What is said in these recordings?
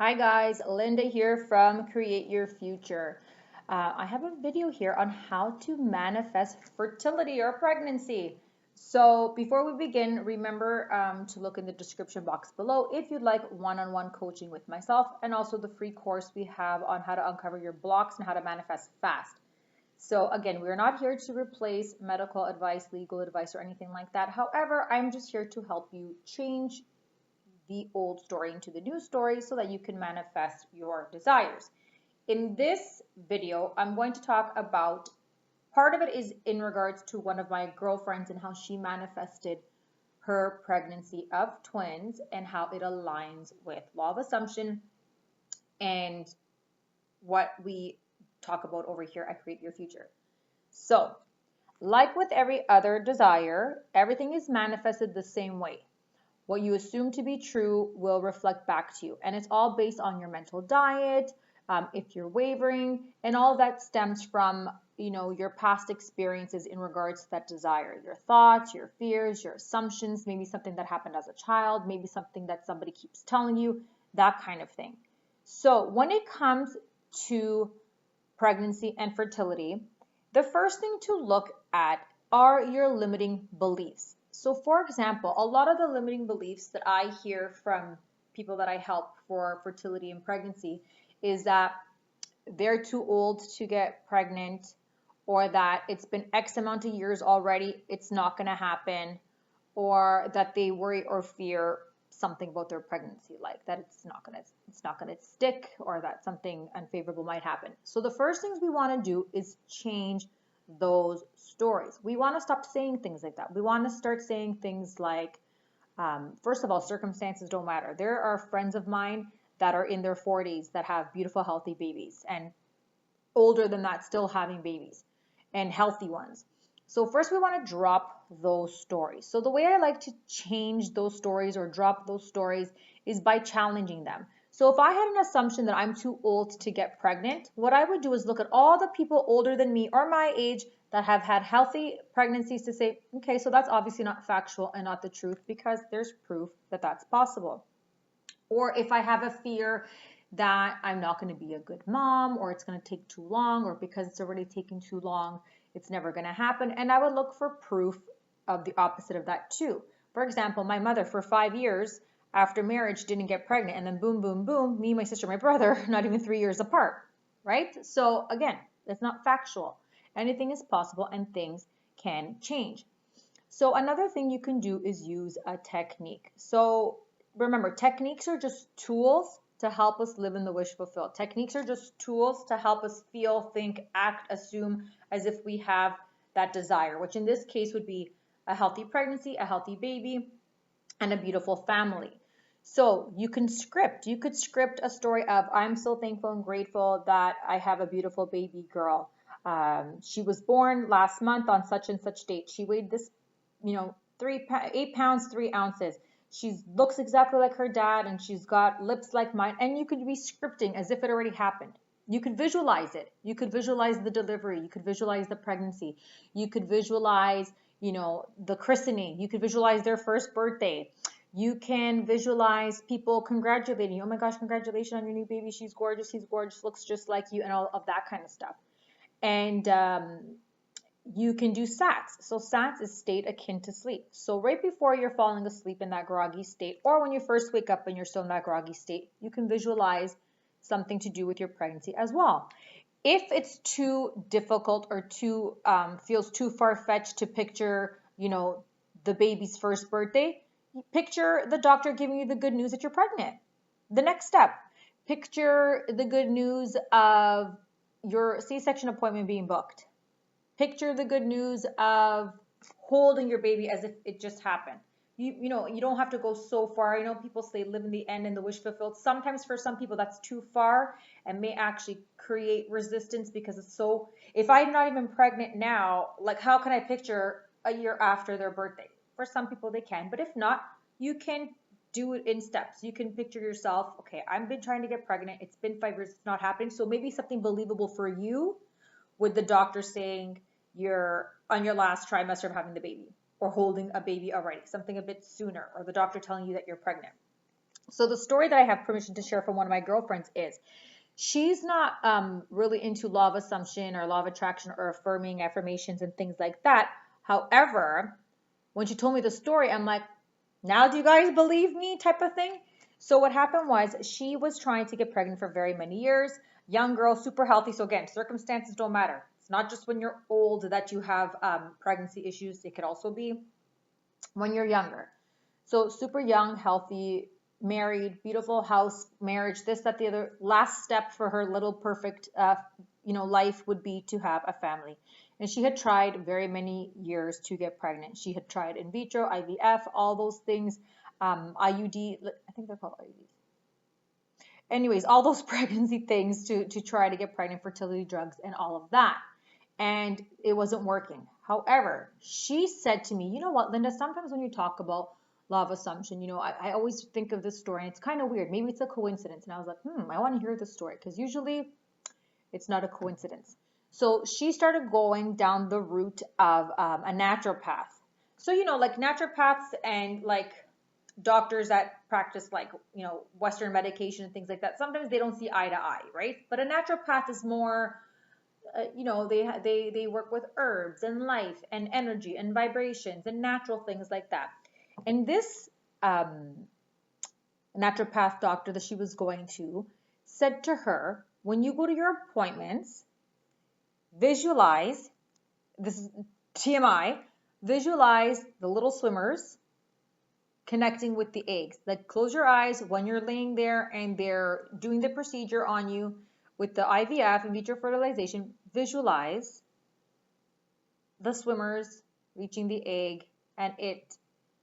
Hi guys, Linda here from Create Your Future. I have a video here on how to manifest fertility or pregnancy. So before we begin, remember to look in the description box below if you'd like one-on-one coaching with myself and also the free course we have on how to uncover your blocks and how to manifest fast. So again, we're not here to replace medical advice, legal advice, or anything like that. However, I'm just here to help you change the old story into the new story so that you can manifest your desires. In this video, I'm going to talk about part of it is in regards to one of my girlfriends and how she manifested her pregnancy of twins and how it aligns with law of assumption and what we talk about over here at Create Your Future. So, like with every other desire, everything is manifested the same way. What you assume to be true will reflect back to you. And it's all based on your mental diet, if you're wavering, and all that stems from, your past experiences in regards to that desire, your thoughts, your fears, your assumptions, maybe something that happened as a child, maybe something that somebody keeps telling you, that kind of thing. So when it comes to pregnancy and fertility, the first thing to look at are your limiting beliefs. So for example, a lot of the limiting beliefs that I hear from people that I help for fertility and pregnancy is that they're too old to get pregnant, or that it's been X amount of years already, it's not going to happen, or that they worry or fear something about their pregnancy, like that it's not going to stick, or that something unfavorable might happen. So the first things we want to do is change those stories. We want to stop saying things like that. We want to start saying things like, first of all, circumstances don't matter. There are friends of mine that are in their 40s that have beautiful, healthy babies, and older than that still having babies and healthy ones. So first we want to drop those stories. So the way I like to change those stories or drop those stories is by challenging them. So if I had an assumption that I'm too old to get pregnant, what I would do is look at all the people older than me or my age that have had healthy pregnancies to say, okay, so that's obviously not factual and not the truth, because there's proof that that's possible. Or if I have a fear that I'm not going to be a good mom, or it's going to take too long, or because it's already taking too long, it's never going to happen. And I would look for proof of the opposite of that too. For example, my mother for 5 years after marriage didn't get pregnant, and then boom, boom, boom, me, my sister, my brother, not even 3 years apart, right? So again, that's not factual. Anything is possible and things can change. So another thing you can do is use a technique. So remember, techniques are just tools to help us live in the wish fulfilled. Techniques are just tools to help us feel, think, act, assume as if we have that desire, which in this case would be a healthy pregnancy, a healthy baby, and a beautiful family. So you could script a story of, I'm so thankful and grateful that I have a beautiful baby girl. She was born last month on such and such date. She weighed this, 8 pounds, 3 ounces. She looks exactly like her dad, and she's got lips like mine. And you could be scripting as if it already happened. You could visualize it. You could visualize the delivery. You could visualize the pregnancy. You could visualize, the christening. You could visualize their first birthday. You can visualize people congratulating you. Oh my gosh, congratulations on your new baby. She's gorgeous. He's gorgeous. Looks just like you, and all of that kind of stuff. And you can do SATs. So SATs is state akin to sleep. So right before you're falling asleep in that groggy state, or when you first wake up and you're still in that groggy state, you can visualize something to do with your pregnancy as well. If it's too difficult or too feels too far-fetched to picture, the baby's first birthday, picture the doctor giving you the good news that you're pregnant. The next step, picture the good news of your C-section appointment being booked. Picture the good news of holding your baby as if it just happened. You don't have to go so far. I know people say live in the end and the wish fulfilled. Sometimes for some people that's too far and may actually create resistance, because it's so, if I'm not even pregnant now, like how can I picture a year after their birthday? For some people they can, but if not, you can do it in steps. You can picture yourself, okay, I've been trying to get pregnant. It's been 5 years, it's not happening. So maybe something believable for you with the doctor saying you're on your last trimester of having the baby, or holding a baby already, something a bit sooner, or the doctor telling you that you're pregnant. So the story that I have permission to share from one of my girlfriends is she's not really into law of assumption or law of attraction or affirming affirmations and things like that. However, when she told me the story, I'm like, now do you guys believe me type of thing? So what happened was she was trying to get pregnant for very many years. Young girl, super healthy. So again, circumstances don't matter. It's not just when you're old that you have pregnancy issues. It could also be when you're younger. So super young, healthy, married, beautiful house, marriage, this, that, the other. Last step for her little perfect, life would be to have a family. And she had tried very many years to get pregnant. She had tried in vitro, IVF, all those things, IUD, I think they're called IUDs. Anyways, all those pregnancy things to try to get pregnant, fertility drugs, and all of that. And it wasn't working. However, she said to me, you know what, Linda, sometimes when you talk about law of assumption, I always think of this story, and it's kind of weird. Maybe it's a coincidence. And I was like, I want to hear the story, because usually it's not a coincidence. So she started going down the route of a naturopath. So, like naturopaths and like doctors that practice like, Western medication and things like that, sometimes they don't see eye to eye, right? But a naturopath is more, they work with herbs and life and energy and vibrations and natural things like that. And this naturopath doctor that she was going to said to her, when you go to your appointments, visualize, this is TMI, visualize the little swimmers connecting with the eggs. Like close your eyes when you're laying there and they're doing the procedure on you with the IVF, in vitro fertilization. Visualize the swimmers reaching the egg and it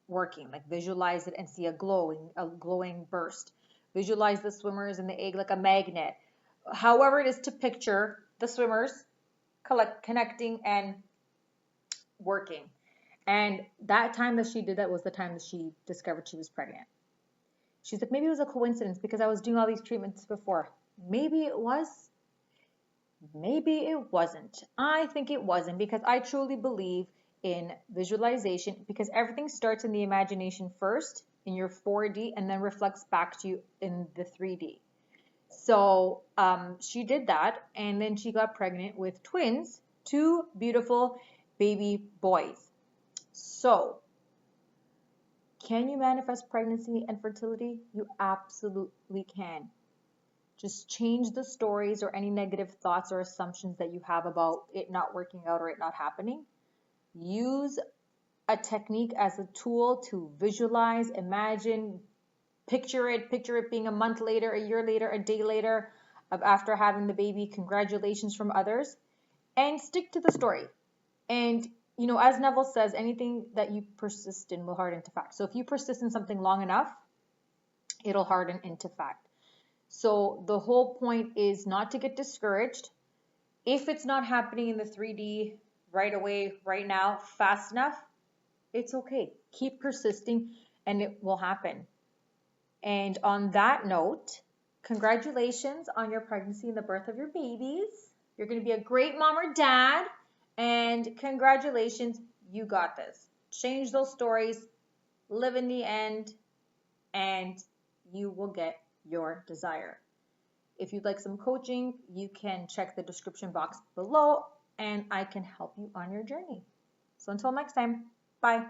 working. Like visualize it and see a glowing burst. Visualize the swimmers and the egg like a magnet. However it is to picture the swimmers connecting and working. And that time that she did that was the time that she discovered she was pregnant. She's like, maybe it was a coincidence because I was doing all these treatments before. Maybe it was. Maybe it wasn't. I think it wasn't, because I truly believe in visualization, because everything starts in the imagination first in your 4D and then reflects back to you in the 3D. So she did that, and then she got pregnant with twins, 2 beautiful baby boys. So, can you manifest pregnancy and fertility? You absolutely can. Just change the stories or any negative thoughts or assumptions that you have about it not working out or it not happening. Use a technique as a tool to visualize, imagine, picture it being a month later, a year later, a day later of after having the baby. Congratulations from others, and stick to the story. And as Neville says, anything that you persist in will harden to fact. So if you persist in something long enough, it'll harden into fact. So the whole point is not to get discouraged. If it's not happening in the 3D right away, right now, fast enough, it's okay. Keep persisting and it will happen. And on that note, congratulations on your pregnancy and the birth of your babies. You're going to be a great mom or dad. And congratulations, you got this. Change those stories, live in the end, and you will get your desire. If you'd like some coaching, you can check the description box below, and I can help you on your journey. So until next time, bye.